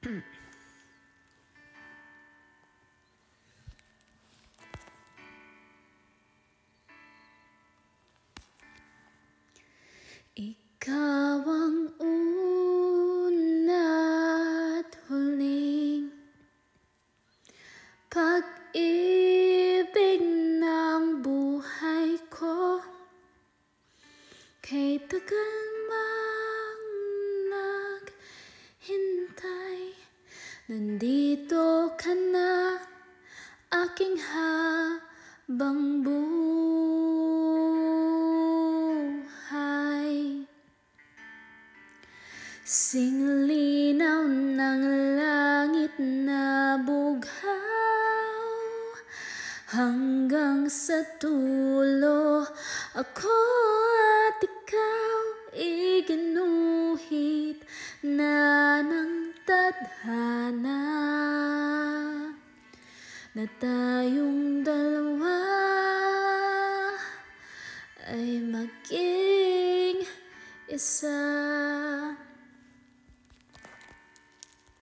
Ikaw ang una't huling pag-ibig ng buhay ko. Kay tagal mang naghintay, nandito ka na, aking habang buhay. Singlinaw ng langit na bughaw, hanggang sa dulo ako at ikaw iginuhit na ng tadhana, na tayong dalawa ay maging isa.